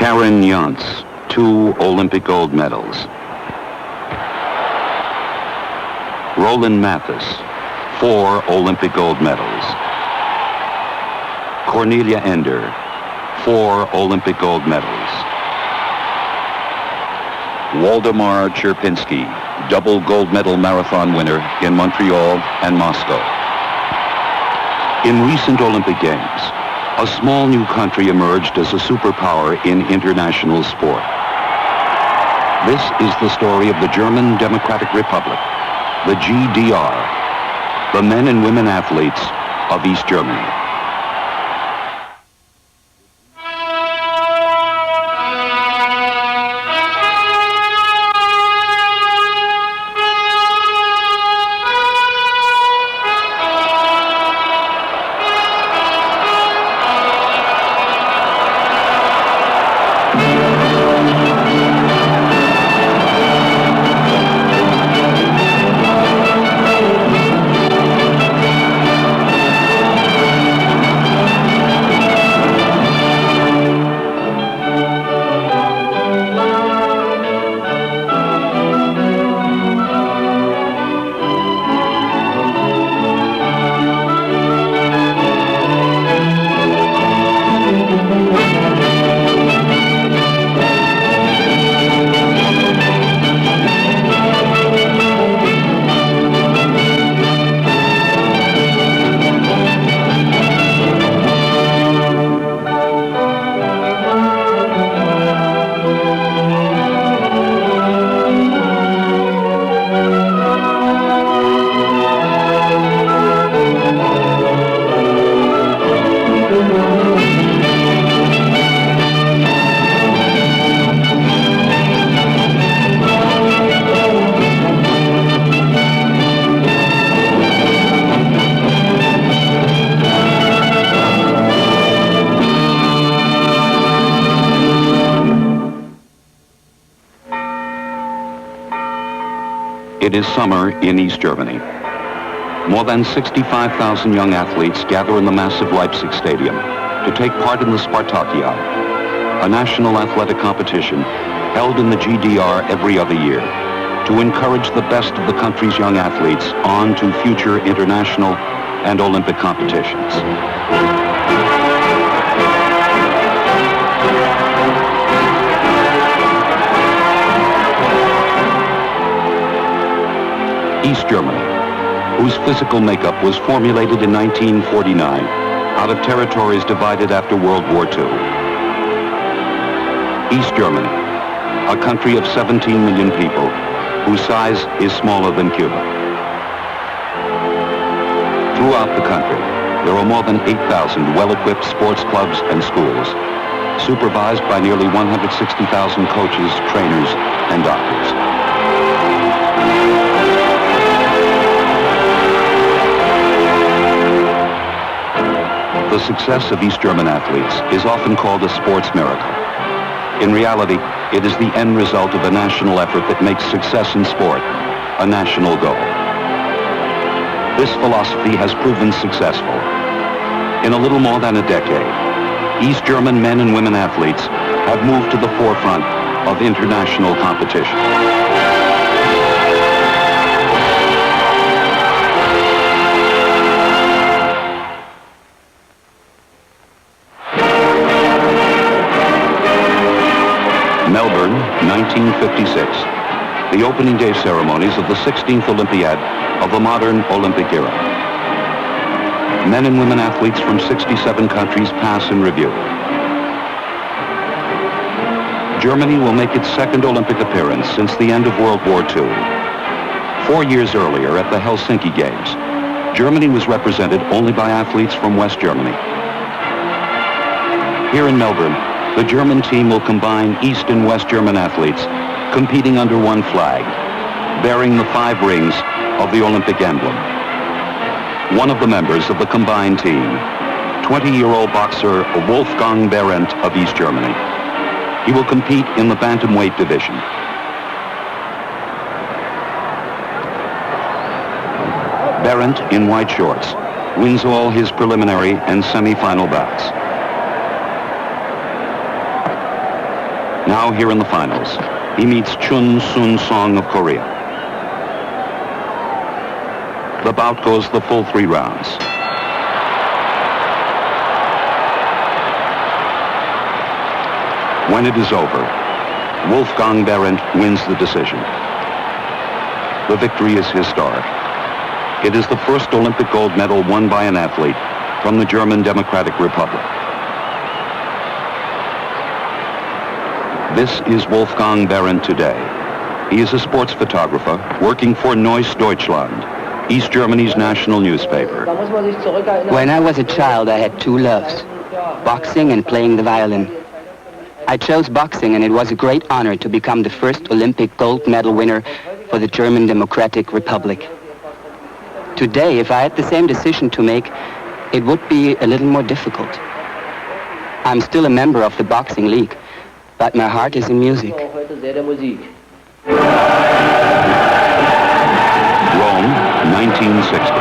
Karin Janz, 2 Olympic gold medals. Roland Matthes, 4 Olympic gold medals. Kornelia Ender, 4 Olympic gold medals. Waldemar Cierpinski, double gold medal marathon winner in Montreal and Moscow. In recent Olympic Games, a small new country emerged as a superpower in international sport. This is the story of the German Democratic Republic, the GDR, the men and women athletes of East Germany. It is summer in East Germany. More than 65,000 young athletes gather in the massive Leipzig Stadium to take part in the Spartakiad, a national athletic competition held in the GDR every other year to encourage the best of the country's young athletes on to future international and Olympic competitions. East Germany, whose physical makeup was formulated in 1949 out of territories divided after World War II. East Germany, a country of 17 million people whose size is smaller than Cuba. Throughout the country, there are more than 8,000 well-equipped sports clubs and schools, supervised by nearly 160,000 coaches, trainers, and doctors. The success of East German athletes is often called a sports miracle. In reality, it is the end result of a national effort that makes success in sport a national goal. This philosophy has proven successful. In a little more than a decade, East German men and women athletes have moved to the forefront of international competition. Melbourne, 1956, the opening day ceremonies of the 16th Olympiad of the modern Olympic era. Men and women athletes from 67 countries pass in review. Germany will make its second Olympic appearance since the end of World War II. 4 years earlier at the Helsinki Games, Germany was represented only by athletes from West Germany. Here in Melbourne, the German team will combine East and West German athletes competing under one flag, bearing the 5 rings of the Olympic emblem. One of the members of the combined team, 20-year-old boxer Wolfgang Nordwig of East Germany. He will compete in the bantamweight division. Berendt, in white shorts, wins all his preliminary and semi-final bouts. Now here in the finals, he meets Chun Soon Song of Korea. The bout goes the full 3 rounds. When it is over, Wolfgang Nordwig wins the decision. The victory is historic. It is the first Olympic gold medal won by an athlete from the German Democratic Republic. This is Wolfgang Nordwig today. He is a sports photographer working for Neues Deutschland, East Germany's national newspaper. When I was a child, I had 2 loves, boxing and playing the violin. I chose boxing, and it was a great honor to become the first Olympic gold medal winner for the German Democratic Republic. Today, if I had the same decision to make, it would be a little more difficult. I'm still a member of the boxing league, but my heart is in music. Rome, 1960.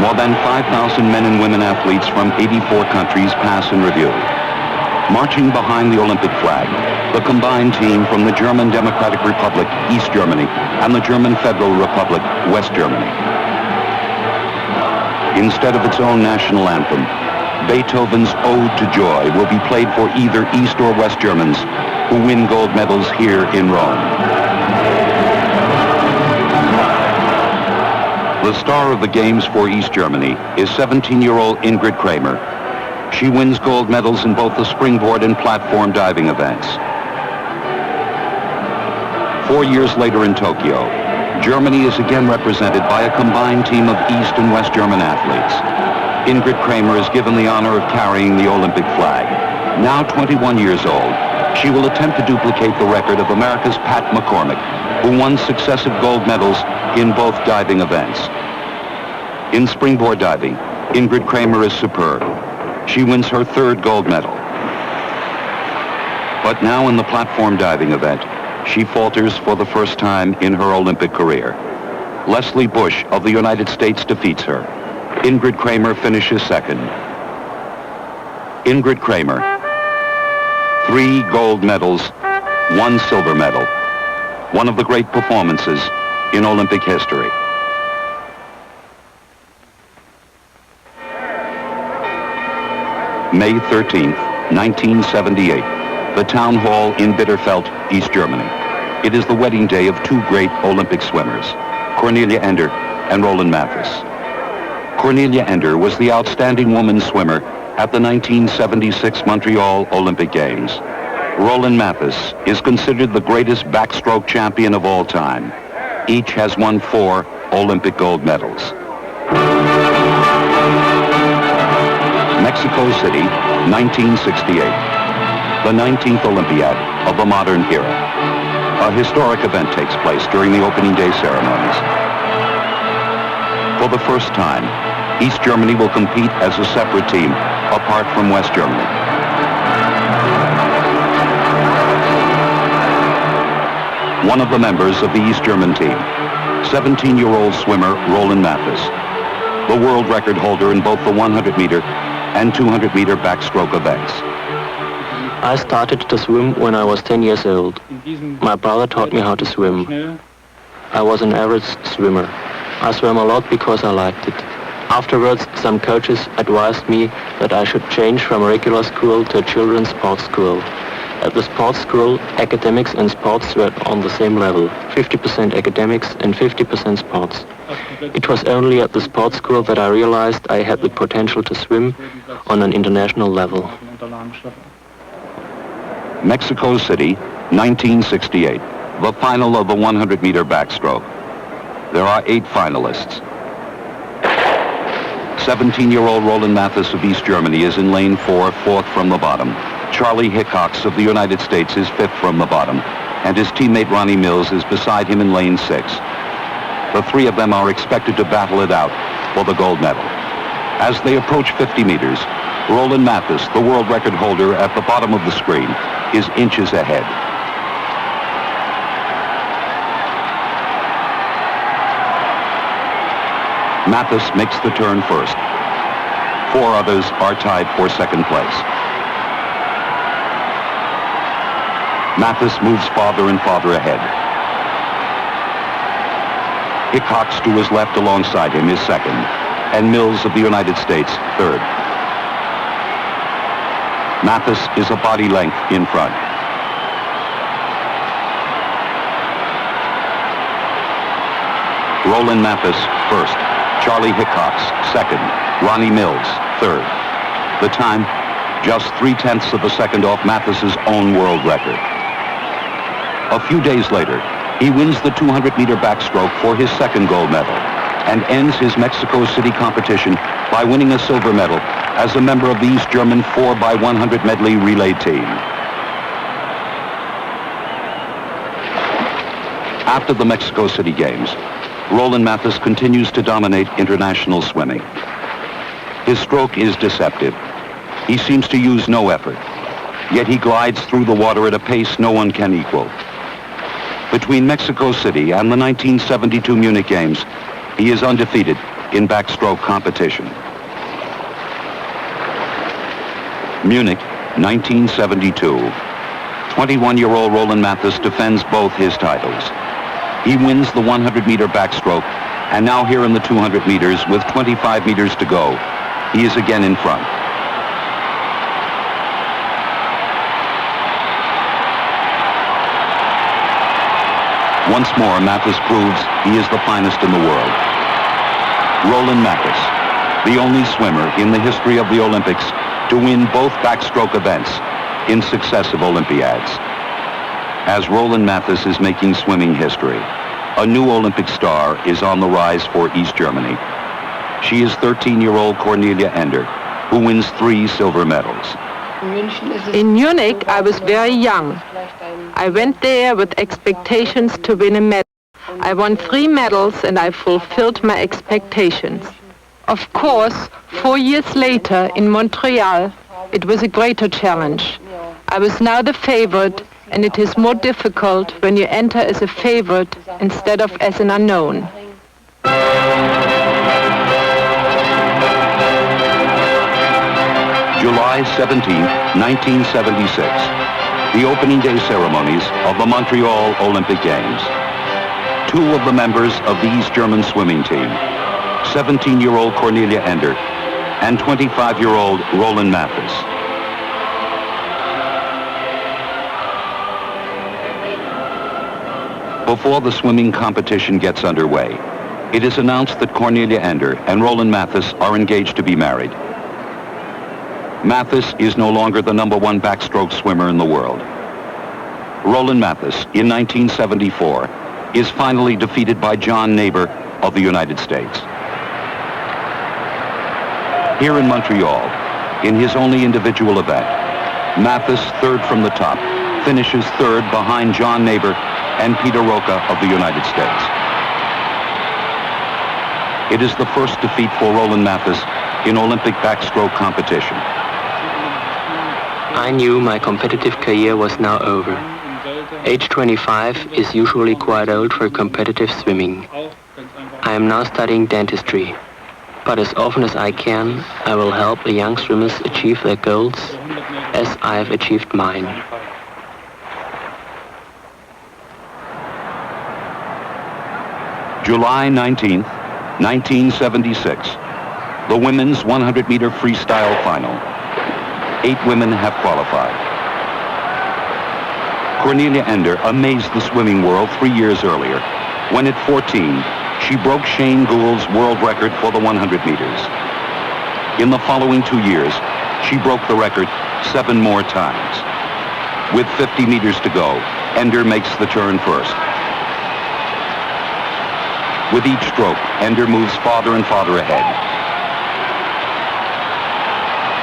More than 5,000 men and women athletes from 84 countries pass in review. Marching behind the Olympic flag, the combined team from the German Democratic Republic, East Germany, and the German Federal Republic, West Germany. Instead of its own national anthem, Beethoven's Ode to Joy will be played for either East or West Germans who win gold medals here in Rome. The star of the Games for East Germany is 17-year-old Ingrid Kramer. She wins gold medals in both the springboard and platform diving events. 4 years later in Tokyo, Germany is again represented by a combined team of East and West German athletes. Ingrid Kramer is given the honor of carrying the Olympic flag. Now 21 years old, she will attempt to duplicate the record of America's Pat McCormick, who won successive gold medals in both diving events. In springboard diving, Ingrid Kramer is superb. She wins her 3rd gold medal. But now in the platform diving event, she falters for the first time in her Olympic career. Leslie Bush of the United States defeats her. Ingrid Kramer finishes 2nd. Ingrid Kramer, 3 gold medals, 1 silver medal. One of the great performances in Olympic history. May 13th, 1978, the town hall in Bitterfeld, East Germany. It is the wedding day of 2 great Olympic swimmers, Kornelia Ender and Roland Matthes. Kornelia Ender was the outstanding woman swimmer at the 1976 Montreal Olympic Games. Roland Matthes is considered the greatest backstroke champion of all time. Each has won 4 Olympic gold medals. Mexico City, 1968. The 19th Olympiad of the modern era. A historic event takes place during the opening day ceremonies. For the first time, East Germany will compete as a separate team, apart from West Germany. One of the members of the East German team, 17-year-old swimmer Roland Matthes, the world record holder in both the 100-meter and 200-meter backstroke events. I started to swim when I was 10 years old. My brother taught me how to swim. I was an average swimmer. I swam a lot because I liked it. Afterwards, some coaches advised me that I should change from a regular school to a children's sports school. At the sports school, academics and sports were on the same level, 50% academics and 50% sports. It was only at the sports school that I realized I had the potential to swim on an international level. Mexico City, 1968, the final of the 100-meter backstroke. There are 8 finalists. 17-year-old Roland Matthes of East Germany is in lane 4, 4th from the bottom. Charlie Hickox of the United States is 5th from the bottom, and his teammate Ronnie Mills is beside him in lane 6. The 3 of them are expected to battle it out for the gold medal. As they approach 50 meters, Roland Matthes, the world record holder at the bottom of the screen, is inches ahead. Matthes makes the turn first. 4 others are tied for 2nd place. Matthes moves farther and farther ahead. Hickox to his left alongside him is second, and Mills of the United States third. Matthes is a body length in front. Roland Matthes first, Charlie Hickox second, Ronnie Mills third. The time, just 0.3 of a second off Matthes' own world record. A few days later, he wins the 200-meter backstroke for his second gold medal and ends his Mexico City competition by winning a silver medal as a member of the East German 4x100 medley relay team. After the Mexico City Games, Roland Matthes continues to dominate international swimming. His stroke is deceptive. He seems to use no effort, yet he glides through the water at a pace no one can equal. Between Mexico City and the 1972 Munich Games, he is undefeated in backstroke competition. Munich, 1972. 21-year-old Roland Matthes defends both his titles. He wins the 100-meter backstroke, and now here in the 200 meters with 25 meters to go, he is again in front. Once more, Matthes proves he is the finest in the world. Roland Matthes, the only swimmer in the history of the Olympics to win both backstroke events in successive Olympiads. As Roland Matthes is making swimming history, a new Olympic star is on the rise for East Germany. She is 13-year-old Kornelia Ender, who wins 3 silver medals. In Munich, I was very young. I went there with expectations to win a medal. I won 3 medals and I fulfilled my expectations. Of course, 4 years later in Montreal, it was a greater challenge. I was now the favorite, and it is more difficult when you enter as a favorite instead of as an unknown. July 17, 1976, the opening day ceremonies of the Montreal Olympic Games. 2 of the members of the East German swimming team, 17-year-old Kornelia Ender and 25-year-old Roland Matthes. Before the swimming competition gets underway, it is announced that Kornelia Ender and Roland Matthes are engaged to be married. Matthes is no longer the #1 backstroke swimmer in the world. Roland Matthes, in 1974, is finally defeated by John Neighbor of the United States. Here in Montreal, in his only individual event, Matthes, third from the top, finishes third behind John Neighbor and Peter Roca of the United States. It is the first defeat for Roland Matthes in Olympic backstroke competition. I knew my competitive career was now over. Age 25 is usually quite old for competitive swimming. I am now studying dentistry, but as often as I can, I will help the young swimmers achieve their goals as I have achieved mine. July 19th, 1976, the women's 100-meter freestyle final. 8 women have qualified. Kornelia Ender amazed the swimming world 3 years earlier, when at 14, she broke Shane Gould's world record for the 100 meters. In the following 2 years, she broke the record 7 more times. With 50 meters to go, Ender makes the turn first. With each stroke, Ender moves farther and farther ahead.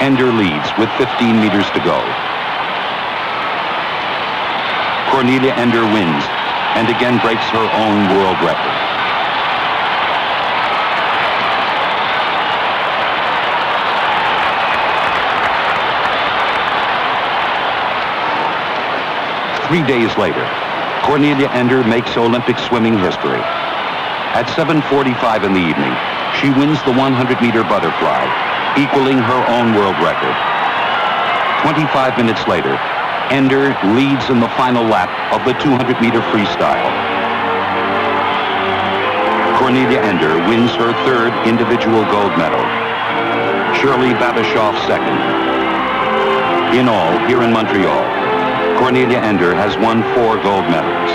Ender leads with 15 meters to go. Kornelia Ender wins and again breaks her own world record. Three days later, Kornelia Ender makes Olympic swimming history. At 7:45 in the evening, she wins the 100-meter butterfly, equaling her own world record. 25 minutes later, Ender leads in the final lap of the 200-meter freestyle. Kornelia Ender wins her third individual gold medal. Shirley Babashoff second. In all, here in Montreal, Kornelia Ender has won 4 gold medals.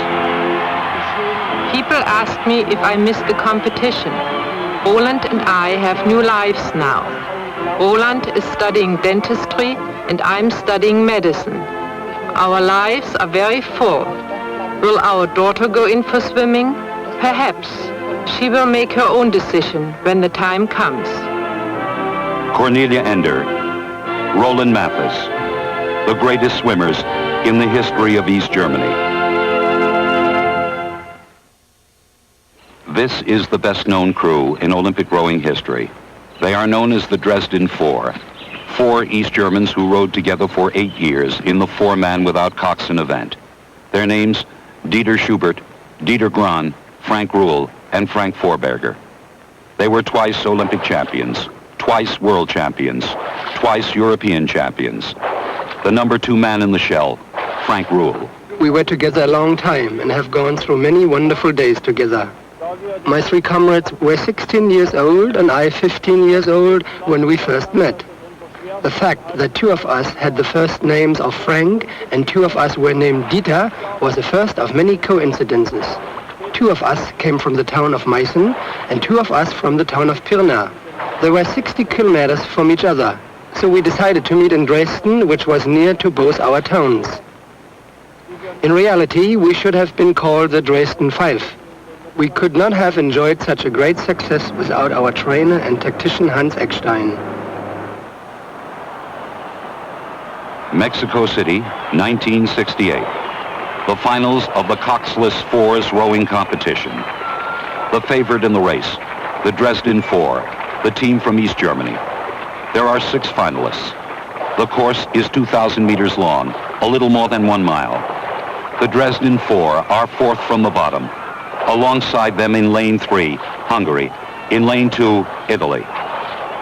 People ask me if I miss the competition. Roland and I have new lives now. Roland is studying dentistry and I'm studying medicine. Our lives are very full. Will our daughter go in for swimming? Perhaps. She will make her own decision when the time comes. Kornelia Ender, Roland Matthes, the greatest swimmers in the history of East Germany. This is the best-known crew in Olympic rowing history. They are known as the Dresden Four. 4 East Germans who rowed together for 8 years in the 4-man without coxswain event. Their names, Dieter Schubert, Dieter Grahn, Frank Rühle, and Frank Forberger. They were twice Olympic champions, twice world champions, twice European champions. The number 2 man in the shell, Frank Rühle. We were together a long time and have gone through many wonderful days together. My 3 comrades were 16 years old and I 15 years old when we first met. The fact that 2 of us had the first names of Frank and 2 of us were named Dieter was the first of many coincidences. 2 of us came from the town of Meißen and 2 of us from the town of Pirna. They were 60 kilometers from each other, so we decided to meet in Dresden, which was near to both our towns. In reality, we should have been called the Dresden Five. We could not have enjoyed such a great success without our trainer and tactician Hans Eckstein. Mexico City, 1968. The finals of the coxless fours rowing competition. The favorite in the race, the Dresden Four, the team from East Germany. There are 6 finalists. The course is 2,000 meters long, a little more than 1 mile. The Dresden Four are 4th from the bottom. Alongside them in lane 3, Hungary. In lane 2, Italy.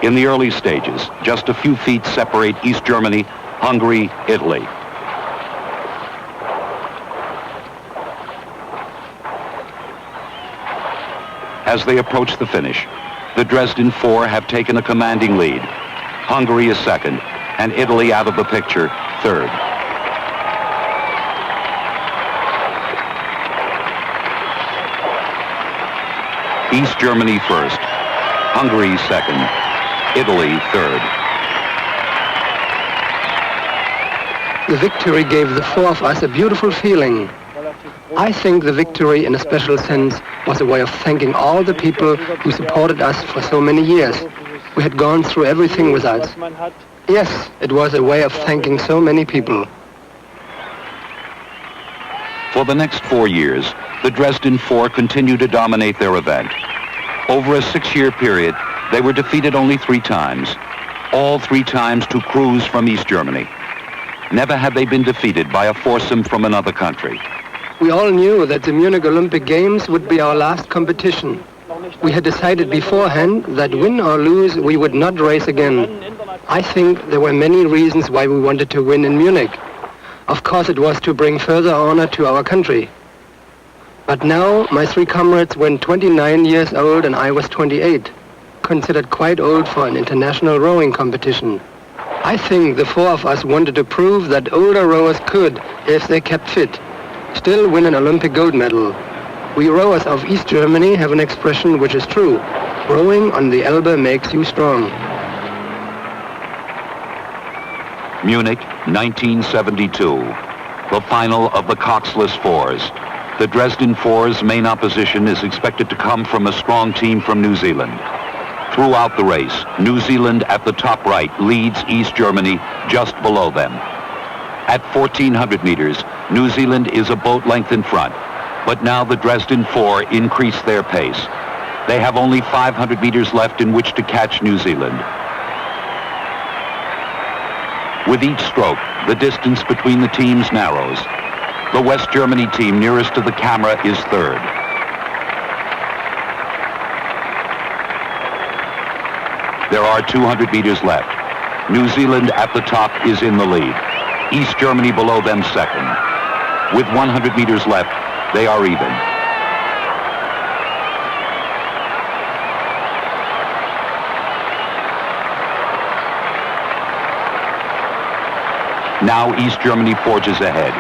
In the early stages, just a few feet separate East Germany, Hungary, Italy. As they approach the finish, the Dresden Four have taken a commanding lead. Hungary is 2nd, and Italy out of the picture, 3rd. East Germany 1st, Hungary 2nd, Italy 3rd. The victory gave the 4 of us a beautiful feeling. I think the victory, in a special sense, was a way of thanking all the people who supported us for so many years, who had gone through everything with us. Yes, it was a way of thanking so many people. For the next 4 years, the Dresden Four continued to dominate their event. Over a 6-year period, they were defeated only 3 times, all 3 times to crews from East Germany. Never had they been defeated by a foursome from another country. We all knew that the Munich Olympic Games would be our last competition. We had decided beforehand that win or lose, we would not race again. I think there were many reasons why we wanted to win in Munich. Of course, it was to bring further honor to our country. But now, my 3 comrades were 29 years old and I was 28, considered quite old for an international rowing competition. I think the 4 of us wanted to prove that older rowers could, if they kept fit, still win an Olympic gold medal. We rowers of East Germany have an expression which is true. Rowing on the Elbe makes you strong. Munich, 1972. The final of the coxless fours. The Dresden Four's main opposition is expected to come from a strong team from New Zealand. Throughout the race, New Zealand at the top right leads East Germany just below them. At 1,400 meters, New Zealand is a boat length in front, but now the Dresden Four increase their pace. They have only 500 meters left in which to catch New Zealand. With each stroke, the distance between the teams narrows. The West Germany team nearest to the camera is 3rd. There are 200 meters left. New Zealand at the top is in the lead. East Germany below them second. With 100 meters left, they are even. Now East Germany forges ahead.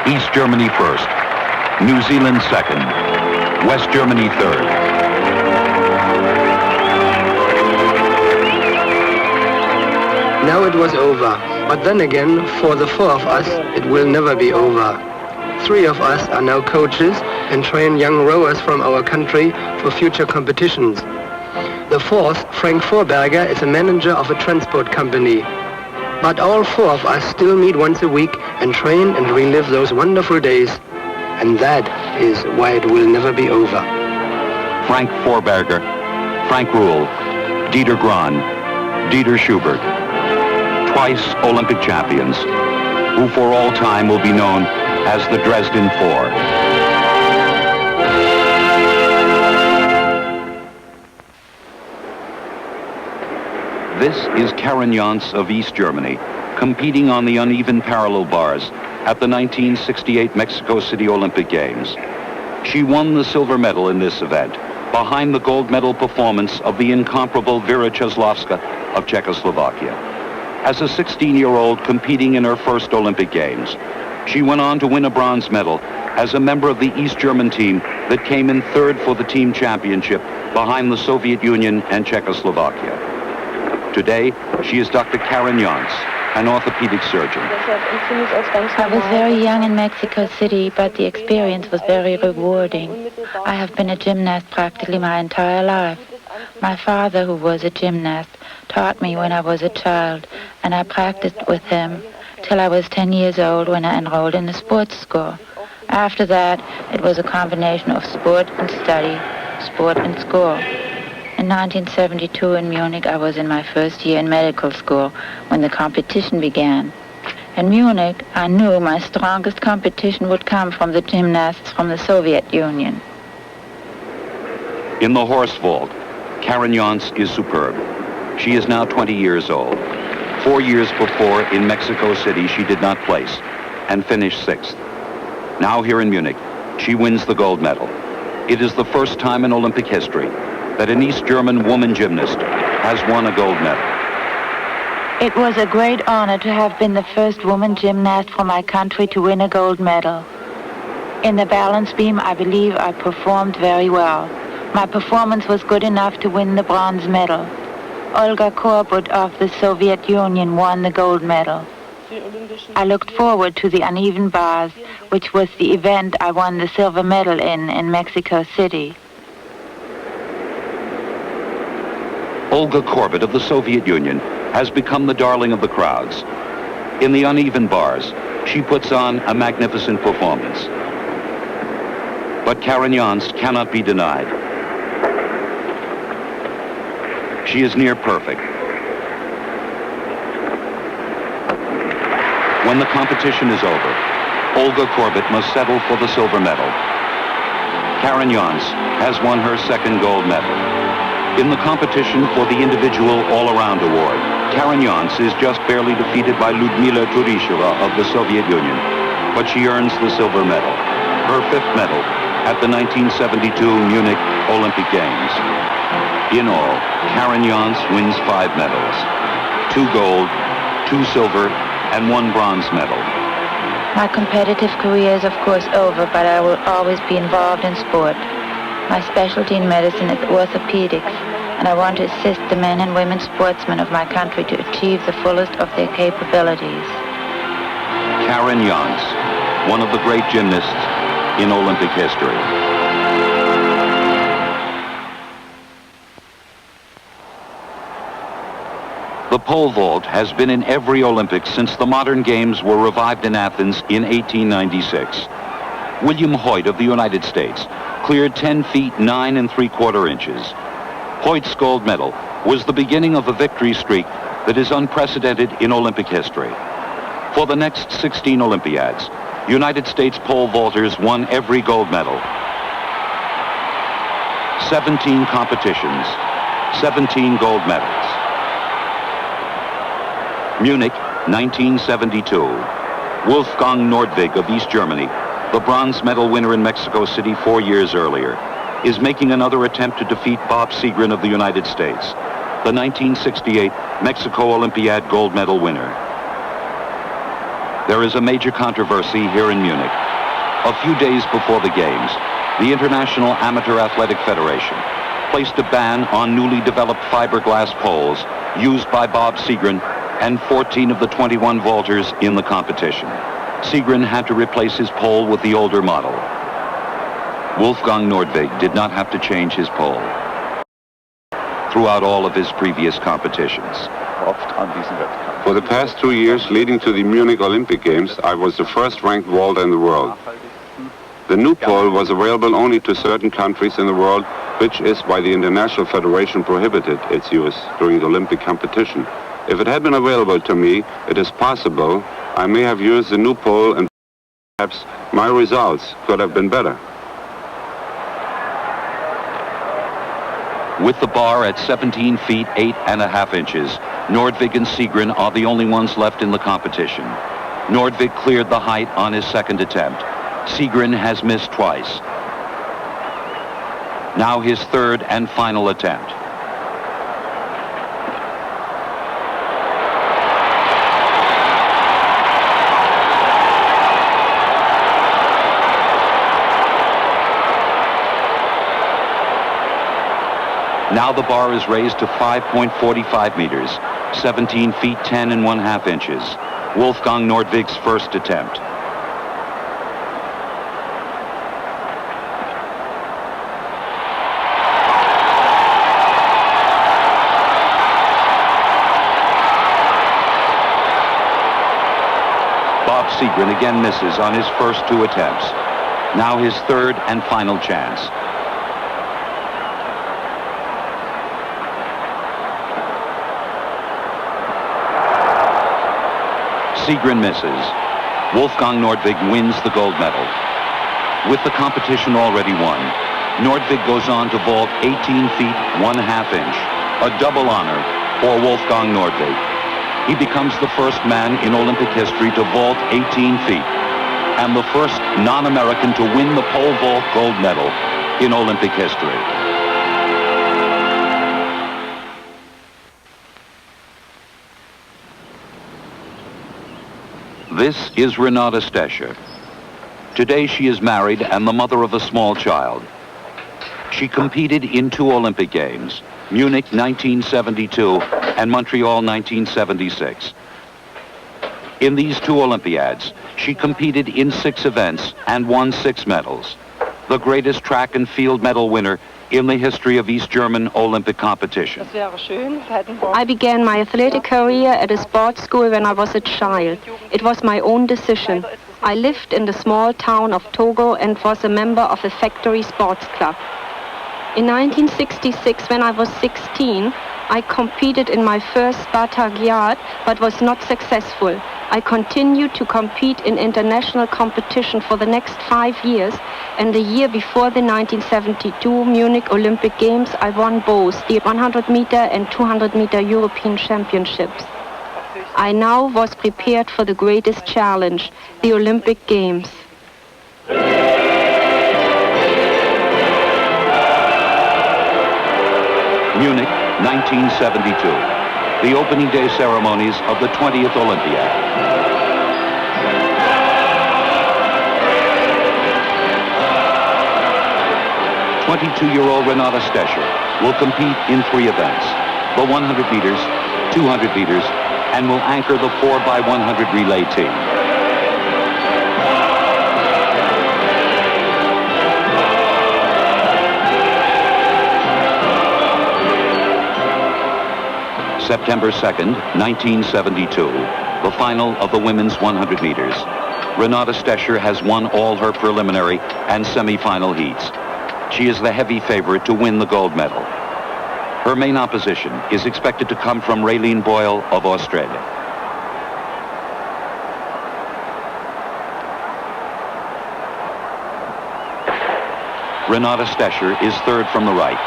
East Germany first, New Zealand second, West Germany third. Now it was over, but then again, for the four of us, it will never be over. 3 of us are now coaches and train young rowers from our country for future competitions. The fourth, Frank Forberger, is a manager of a transport company. But all 4 of us still meet once a week and train and relive those wonderful days. And that is why it will never be over. Frank Forberger, Frank Rühle, Dieter Grahn, Dieter Schubert. Twice Olympic champions, who for all time will be known as the Dresden Four. This is Karin Janz of East Germany, competing on the uneven parallel bars at the 1968 Mexico City Olympic Games. She won the silver medal in this event, behind the gold medal performance of the incomparable Vera Česlavska of Czechoslovakia. As a 16-year-old competing in her first Olympic Games, she went on to win a bronze medal as a member of the East German team that came in third for the team championship behind the Soviet Union and Czechoslovakia. Today, she is Dr. Karin Janz, an orthopedic surgeon. I was very young in Mexico City, but the experience was very rewarding. I have been a gymnast practically my entire life. My father, who was a gymnast, taught me when I was a child, and I practiced with him till I was 10 years old when I enrolled in a sports school. After that, it was a combination of sport and study, sport and school. In 1972 in Munich, I was in my first year in medical school when the competition began. In Munich, I knew my strongest competition would come from the gymnasts from the Soviet Union. In the horse vault, Karin Janz is superb. She is now 20 years old. 4 years before, in Mexico City, she did not place and finished 6th. Now here in Munich, she wins the gold medal. It is the first time in Olympic history that an East German woman gymnast has won a gold medal. It was a great honor to have been the first woman gymnast from my country to win a gold medal. In the balance beam, I believe I performed very well. My performance was good enough to win the bronze medal. Olga Korbut of the Soviet Union won the gold medal. I looked forward to the uneven bars, which was the event I won the silver medal in Mexico City. Olga Korbut of the Soviet Union has become the darling of the crowds. In the uneven bars, she puts on a magnificent performance. But Karin Janz cannot be denied. She is near perfect. When the competition is over, Olga Korbut must settle for the silver medal. Karin Janz has won her 2nd gold medal. In the competition for the individual all-around award, Karin Janz is just barely defeated by Lyudmila Turisheva of the Soviet Union, but she earns the silver medal, her 5th medal at the 1972 Munich Olympic Games. In all, Karin Janz wins 5 medals, 2 gold, 2 silver, and 1 bronze medal. My competitive career is of course over, but I will always be involved in sport. My specialty in medicine is orthopedics, and I want to assist the men and women sportsmen of my country to achieve the fullest of their capabilities. Karin Janz, one of the great gymnasts in Olympic history. The pole vault has been in every Olympics since the modern games were revived in Athens in 1896. William Hoyt of the United States cleared 10 feet 9 3/4 inches. Hoyt's gold medal was the beginning of a victory streak that is unprecedented in Olympic history. For the next 16 Olympiads, United States pole vaulters won every gold medal. 17 competitions, 17 gold medals. Munich, 1972. Wolfgang Nordwig of East Germany, the bronze medal winner in Mexico City 4 years earlier, is making another attempt to defeat Bob Seagren of the United States, the 1968 Mexico Olympiad gold medal winner. There is a major controversy here in Munich. A few days before the Games, the International Amateur Athletic Federation placed a ban on newly developed fiberglass poles used by Bob Seagren and 14 of the 21 vaulters in the competition. Seagren had to replace his pole with the older model. Wolfgang Nordwig did not have to change his pole throughout all of his previous competitions. For the past 2 years leading to the Munich Olympic Games, I was the first-ranked vaulter in the world. The new pole was available only to certain countries in the world, which is why the International Federation prohibited its use during the Olympic competition. If it had been available to me, it is possible I may have used the new pole and perhaps my results could have been better. With the bar at 17 feet 8.5 inches, Nordwig and Seagren are the only ones left in the competition. Nordwig cleared the height on his second attempt. Seagren has missed twice. Now his third and final attempt. Now the bar is raised to 5.45 meters, 17 feet 10.5 inches. Wolfgang Nordwig's first attempt. Bob Seagren again misses on his first two attempts. Now his third and final chance. Seagren misses. Wolfgang Nordwig wins the gold medal. With the competition already won, Nordwig goes on to vault 18 feet 1/2 inch, a double honor for Wolfgang Nordwig. He becomes the first man in Olympic history to vault 18 feet and the first non-American to win the pole vault gold medal in Olympic history. This is Renate Stecher. Today she is married and the mother of a small child. She competed in 2 Olympic Games, Munich 1972 and Montreal 1976. In these 2 Olympiads, she competed in 6 events and won 6 medals, the greatest track and field medal winner in the history of East German Olympic competition. I began my athletic career at a sports school when I was a child. It was my own decision. I lived in the small town of Togo and was a member of a factory sports club. In 1966, when I was 16, I competed in my first Spartakiad, but was not successful. I continued to compete in international competition for the next 5 years, and the year before the 1972 Munich Olympic Games, I won both the 100-meter and 200-meter European Championships. I now was prepared for the greatest challenge, the Olympic Games. Munich, 1972, the opening day ceremonies of the 20th Olympiad. "22-year-old Renate Stecher will compete in 3 events, the 100 meters, 200 meters, and will anchor the 4x100 relay team. September 2nd, 1972, the final of the women's 100 meters. Renate Stecher has won all her preliminary and semi-final heats. She is the heavy favorite to win the gold medal. Her main opposition is expected to come from Raylene Boyle of Australia. Renate Stecher is third from the right.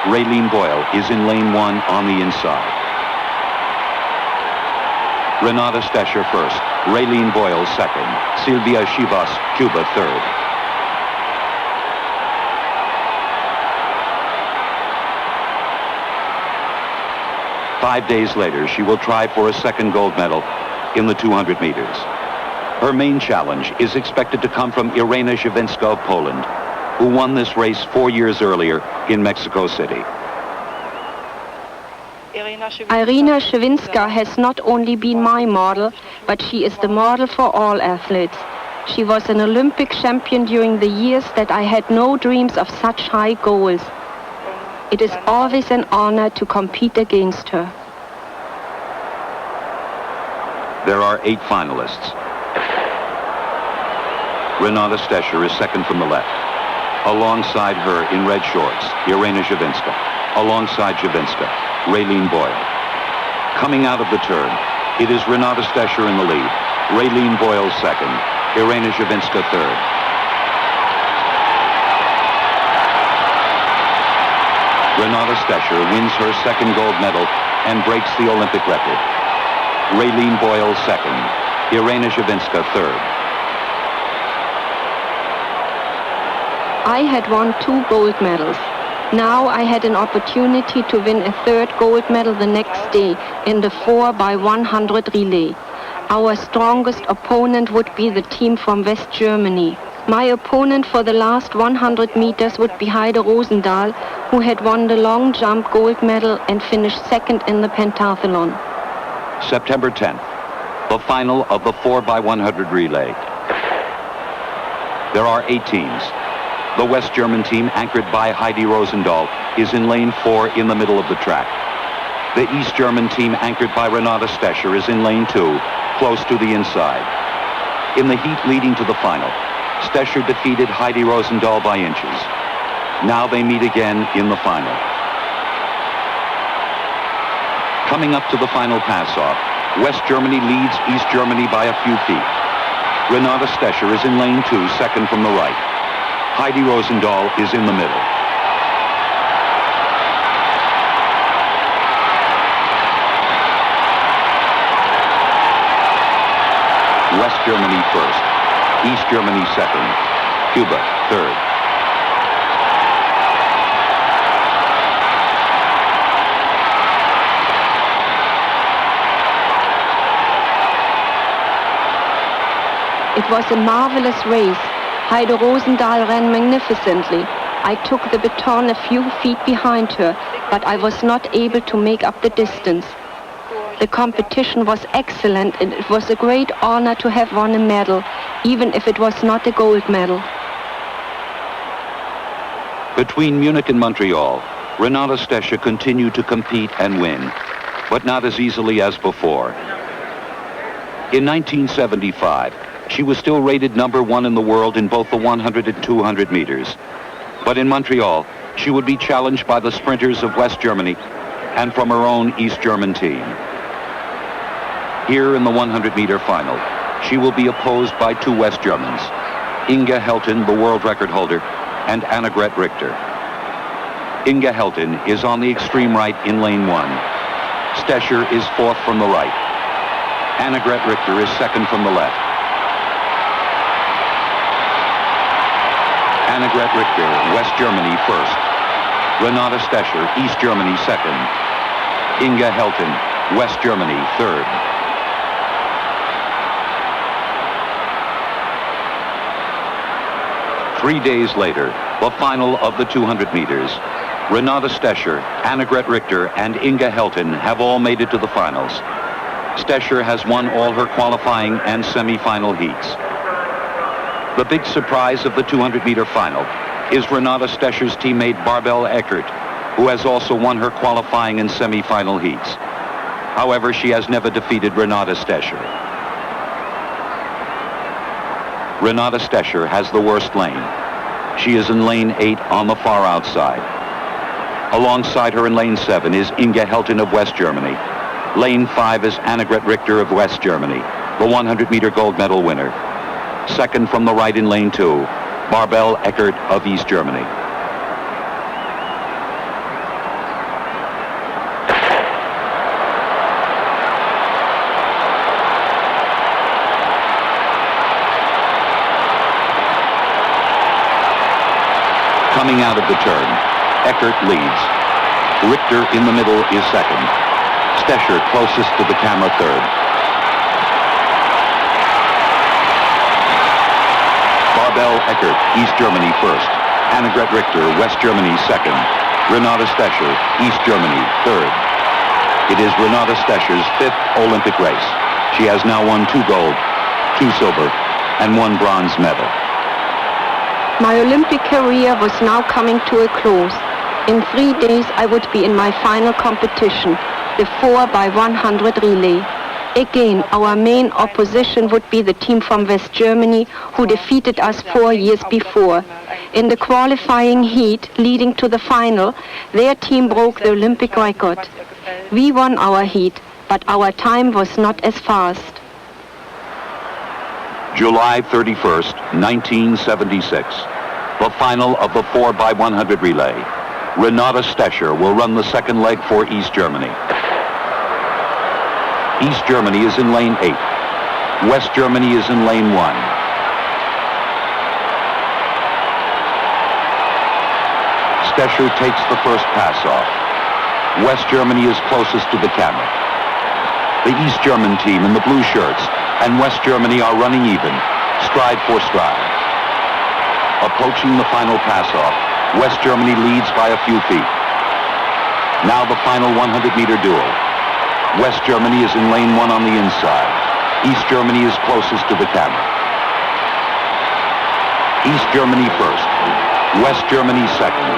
Raylene Boyle is in lane 1 on the inside. Renate Stecher first, Raylene Boyle second, Sylvia Cuba third. Five days later, she will try for a second gold medal in the 200 meters. Her main challenge is expected to come from Irena Shevchenko of Poland, who won this race 4 years earlier in Mexico City. Irena Shevchenko has not only been my model, but she is the model for all athletes. She was an Olympic champion during the years that I had no dreams of such high goals. It is always an honor to compete against her. There are 8 finalists. Renate Stecher is second from the left. Alongside her in red shorts, Irena Shevchenko. Alongside Shevchenko, Raylene Boyle. Coming out of the turn, it is Renate Stecher in the lead. Raylene Boyle second. Irena Shevchenko third. Renate Stecher wins her second gold medal and breaks the Olympic record. Raylene Boyle second. Irena Shevchenko third. I had won 2 gold medals. Now I had an opportunity to win a third gold medal the next day in the 4x100 relay. Our strongest opponent would be the team from West Germany. My opponent for the last 100 meters would be Heide Rosendahl, who had won the long jump gold medal and finished second in the pentathlon. September 10th, the final of the 4x100 relay. There are 8 teams. The West German team, anchored by Heidi Rosendahl, is in lane 4 in the middle of the track. The East German team, anchored by Renate Stecher, is in lane 2, close to the inside. In the heat leading to the final, Stecher defeated Heidi Rosendahl by inches. Now they meet again in the final. Coming up to the final pass-off, West Germany leads East Germany by a few feet. Renate Stecher is in lane 2, second from the right. Heidi Rosendahl is in the middle. West Germany first, East Germany second, Cuba third. It was a marvelous race. Heide Rosendahl ran magnificently. I took the baton a few feet behind her, but I was not able to make up the distance. The competition was excellent, and it was a great honor to have won a medal, even if it was not a gold medal. Between Munich and Montreal, Renate Stecher continued to compete and win, but not as easily as before. In 1975, she was still rated number 1 in the world in both the 100 and 200 meters. But in Montreal, she would be challenged by the sprinters of West Germany and from her own East German team. Here in the 100-meter final, she will be opposed by 2 West Germans, Inga Helton, the world record holder, and Annegret Richter. Inga Helton is on the extreme right in lane 1. Stecher is 4th from the right. Annegret Richter is 2nd from the left. Annegret Richter, West Germany first. Renate Stecher, East Germany second. Inga Helton, West Germany third. Three days later, the final of the 200 meters. Renate Stecher, Annegret Richter, and Inga Helton have all made it to the finals. Stecher has won all her qualifying and semi-final heats. The big surprise of the 200-meter final is Renate Stecher's teammate Barbel Eckert, who has also won her qualifying and semi-final heats. However, she has never defeated Renate Stecher. Renate Stecher has the worst lane. She is in lane 8 on the far outside. Alongside her in lane 7 is Inga Helton of West Germany. Lane 5 is Annegret Richter of West Germany, the 100-meter gold medal winner. Second from the right in lane 2 Barbel Eckert of East Germany. Coming out of the turn, Eckert leads. Richter in the middle is second. Stecher closest to the camera third. Barbel Eckert, East Germany first. Annegret Richter, West Germany second. Renate Stecher, East Germany third. It is Renate Stecher's 5th Olympic race. She has now won 2 gold, 2 silver, and 1 bronze medal. My Olympic career was now coming to a close. In 3 days I would be in my final competition, the 4x100 relay. Again, our main opposition would be the team from West Germany, who defeated us 4 years before. In the qualifying heat leading to the final, their team broke the Olympic record. We won our heat, but our time was not as fast. July 31st, 1976. The final of the 4x100 relay. Renate Stecher will run the second leg for East Germany. East Germany is in lane 8. West Germany is in lane 1. Stecher takes the first pass off. West Germany is closest to the camera. The East German team in the blue shirts and West Germany are running even, stride for stride. Approaching the final pass-off, West Germany leads by a few feet. Now the final 100-meter duel. West Germany is in lane 1 on the inside. East Germany is closest to the camera. East Germany first. West Germany second.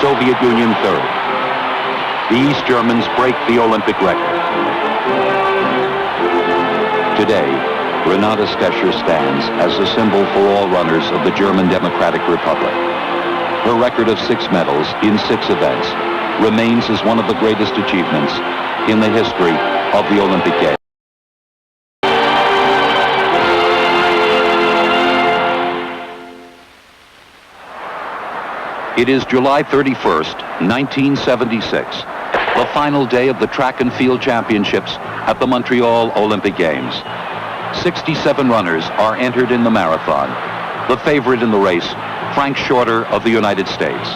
Soviet Union third. The East Germans break the Olympic record. Today, Renate Stecher stands as a symbol for all runners of the German Democratic Republic. Her record of 6 medals in 6 events remains as one of the greatest achievements in the history of the Olympic Games. It is July 31st, 1976, the final day of the Track and Field Championships at the Montreal Olympic Games. 67 runners are entered in the marathon. The favorite in the race, Frank Shorter of the United States.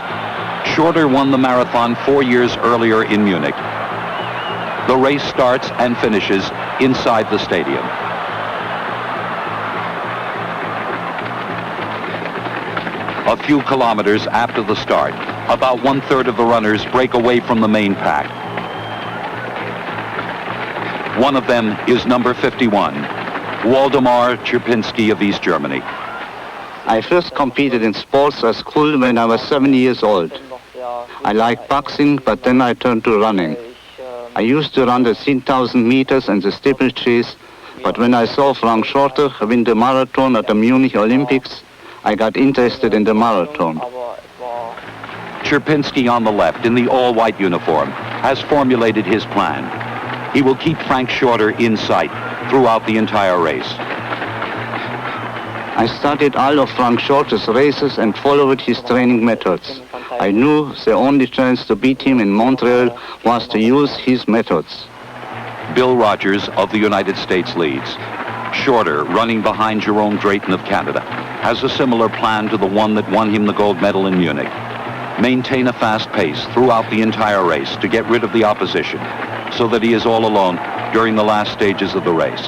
Shorter won the marathon 4 years earlier in Munich. The race starts and finishes inside the stadium. A few kilometers after the start, about 1/3 of the runners break away from the main pack. One of them is number 51, Waldemar Cierpinski of East Germany. I first competed in sports at school when I was 7 years old. I liked boxing, but then I turned to running. I used to run the 10,000 meters and the steeplechase, but when I saw Frank Shorter win the marathon at the Munich Olympics, I got interested in the marathon. Cierpinski on the left in the all-white uniform has formulated his plan. He will keep Frank Shorter in sight throughout the entire race. I studied all of Frank Shorter's races and followed his training methods. I knew the only chance to beat him in Montreal was to use his methods. Bill Rogers of the United States leads. Shorter, running behind Jerome Drayton of Canada, has a similar plan to the one that won him the gold medal in Munich. Maintain a fast pace throughout the entire race to get rid of the opposition, so that he is all alone during the last stages of the race.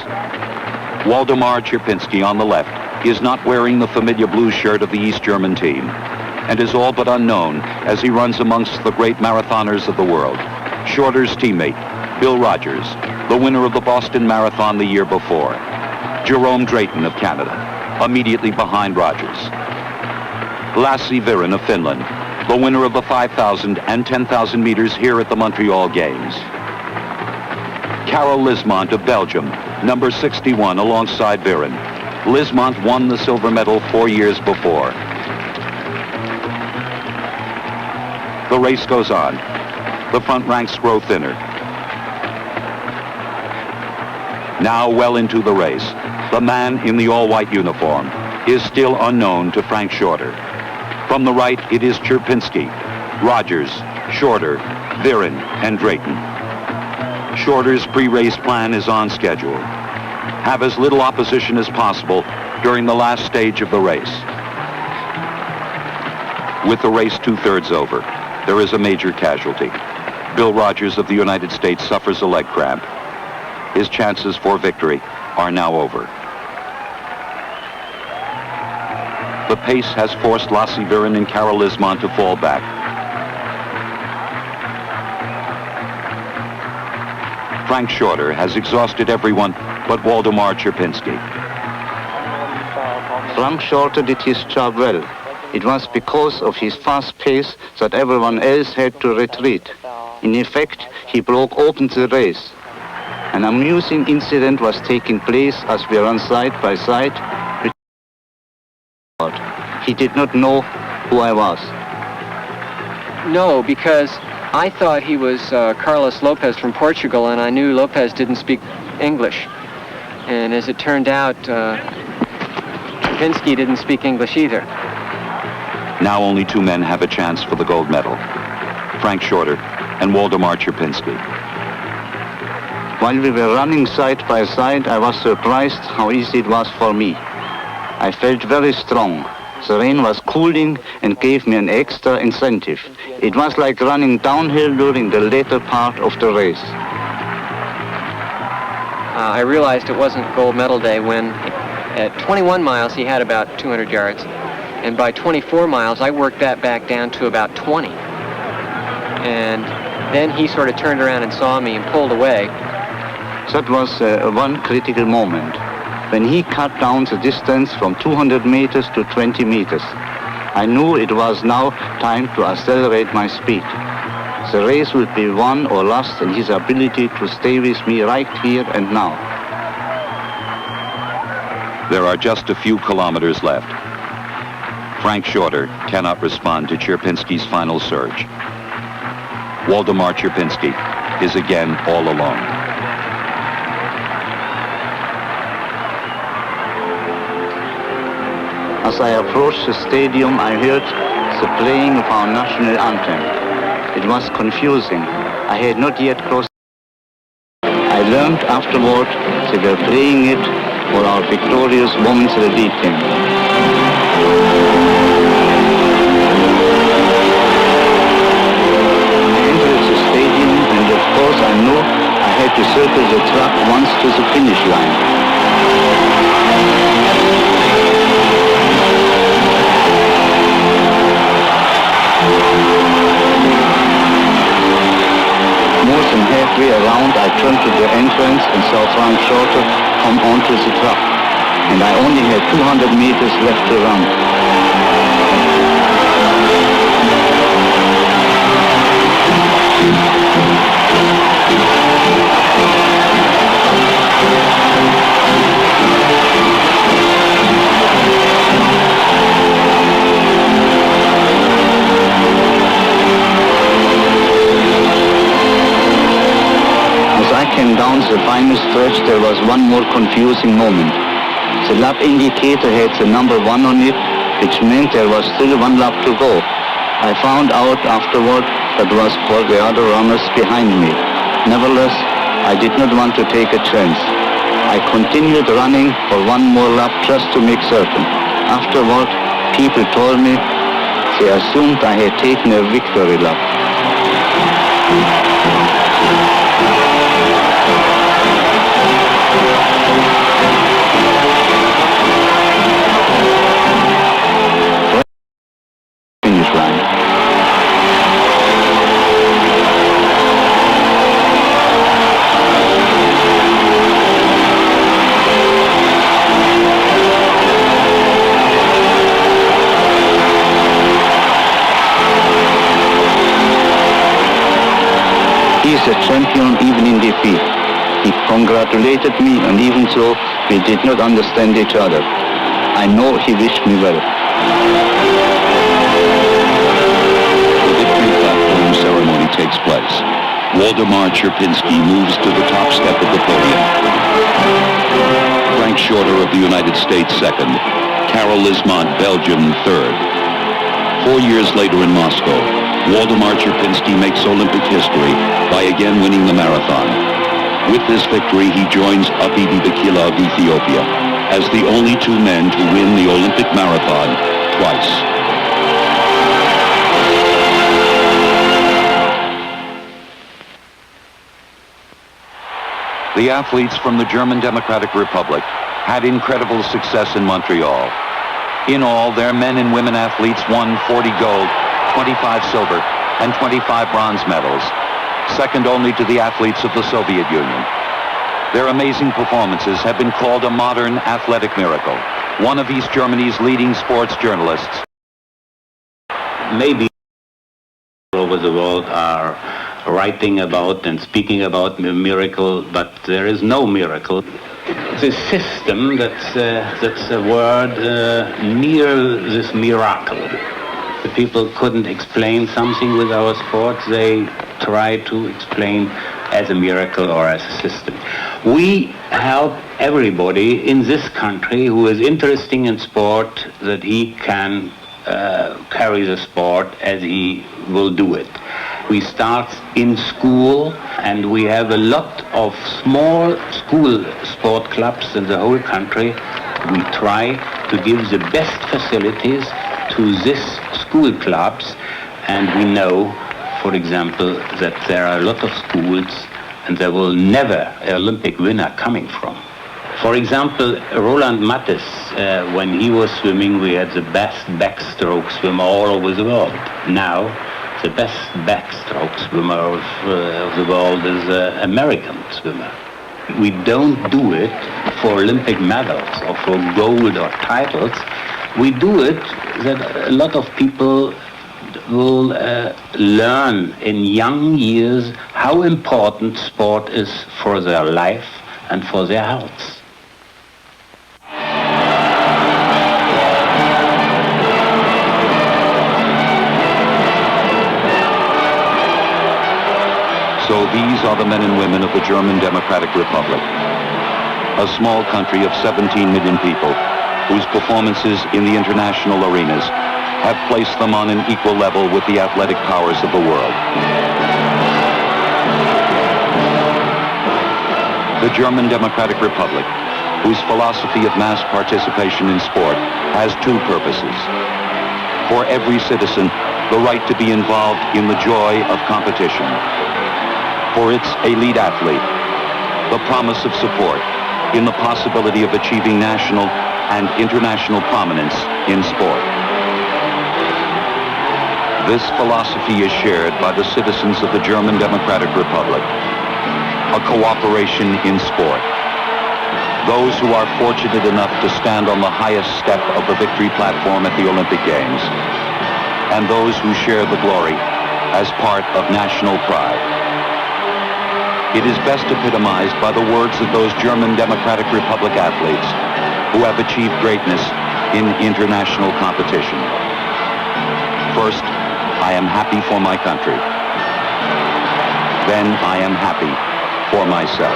Waldemar Cierpinski on the left is not wearing the familiar blue shirt of the East German team, and is all but unknown as he runs amongst the great marathoners of the world. Shorter's teammate, Bill Rogers, the winner of the Boston Marathon the year before. Jerome Drayton of Canada, immediately behind Rogers. Lassi Viren of Finland, the winner of the 5,000 and 10,000 meters here at the Montreal Games. Carol Lismont of Belgium, number 61 alongside Viren. Lismont won the silver medal 4 years before. The race goes on. The front ranks grow thinner. Now well into the race, the man in the all-white uniform, is still unknown to Frank Shorter. From the right, it is Cierpinski, Rogers, Shorter, Viren, and Drayton. Shorter's pre-race plan is on schedule. Have as little opposition as possible during the last stage of the race. With the race two-thirds over, there is a major casualty. Bill Rogers of the United States suffers a leg cramp. His chances for victory are now over. The pace has forced Lasse Viren and Karel Lisman to fall back. Frank Shorter has exhausted everyone but Waldemar Cierpinski. Frank Shorter did his job well. It was because of his fast pace that everyone else had to retreat. In effect, he broke open the race. An amusing incident was taking place as we ran side by side. He did not know who I was. No, because I thought he was Carlos Lopez from Portugal, and I knew Lopez didn't speak English. And as it turned out, Cierpinski didn't speak English either. Now only two men have a chance for the gold medal. Frank Shorter and Waldemar Cierpinski. While we were running side by side, I was surprised how easy it was for me. I felt very strong. The rain was cooling and gave me an extra incentive. It was like running downhill during the later part of the race. I realized it wasn't gold medal day when at 21 miles he had about 200 yards. And by 24 miles, I worked that back down to about 20. And then he sort of turned around and saw me and pulled away. That was one critical moment, when he cut down the distance from 200 meters to 20 meters. I knew it was now time to accelerate my speed. The race would be won or lost in his ability to stay with me right here and now. There are just a few kilometers left. Frank Shorter cannot respond to Cierpinski's final surge. Waldemar Cierpinski is again all alone. As I approached the stadium, I heard the playing of our national anthem. It was confusing. I had not yet crossed. I learned afterward they were playing it for our victorious women's relay team. And of course I knew I had to circle the track once to the finish line. More than halfway around, I turned to the entrance and saw Frank Shorter come onto the track. And I only had 200 meters left to run. Came down the final stretch, there was one more confusing moment. The lap indicator had the number 1 on it, which meant there was still one lap to go. I found out afterward that was for the other runners behind me. Nevertheless, I did not want to take a chance. I continued running for one more lap just to make certain. Afterward, people told me they assumed I had taken a victory lap. A champion even in defeat. He congratulated me, and even though we did not understand each other, I know he wished me well. The victory platform ceremony takes place. Waldemar Cierpinski moves to the top step of the podium. Frank point shorter of the United States second, Carol Lismont, Belgium, third. 4 years later in Moscow, Waldemar Cierpinski makes Olympic history by again winning the marathon. With this victory, he joins Abidi Bikila of Ethiopia as the only two men to win the Olympic marathon twice. The athletes from the German Democratic Republic had incredible success in Montreal. In all, their men and women athletes won 40 gold, 25 silver, and 25 bronze medals, second only to the athletes of the Soviet Union. Their amazing performances have been called a modern athletic miracle. One of East Germany's leading sports journalists. Maybe all over the world are writing about and speaking about a miracle, but there is no miracle. The system, that's a word near this miracle. The people couldn't explain something with our sport. They try to explain as a miracle or as a system. We help everybody in this country who is interested in sport that he can carry the sport as he will do it. We start in school, and we have a lot of small school sport clubs in the whole country. We try to give the best facilities to these school clubs, and we know, for example, that there are a lot of schools and there will never an Olympic winner coming from. For example, Roland Matthes, when he was swimming, we had the best backstroke swimmer all over the world. Now, the best backstroke swimmer of the world is an American swimmer. We don't do it for Olympic medals or for gold or titles. We do it that a lot of people will learn in young years how important sport is for their life and for their health. So these are the men and women of the German Democratic Republic, a small country of 17 million people whose performances in the international arenas have placed them on an equal level with the athletic powers of the world. The German Democratic Republic, whose philosophy of mass participation in sport has two purposes. For every citizen, the right to be involved in the joy of competition. For its elite athlete, the promise of support in the possibility of achieving national and international prominence in sport. This philosophy is shared by the citizens of the German Democratic Republic, a cooperation in sport. Those who are fortunate enough to stand on the highest step of the victory platform at the Olympic Games, and those who share the glory as part of national pride. It is best epitomized by the words of those German Democratic Republic athletes who have achieved greatness in international competition. First, I am happy for my country. Then I am happy for myself.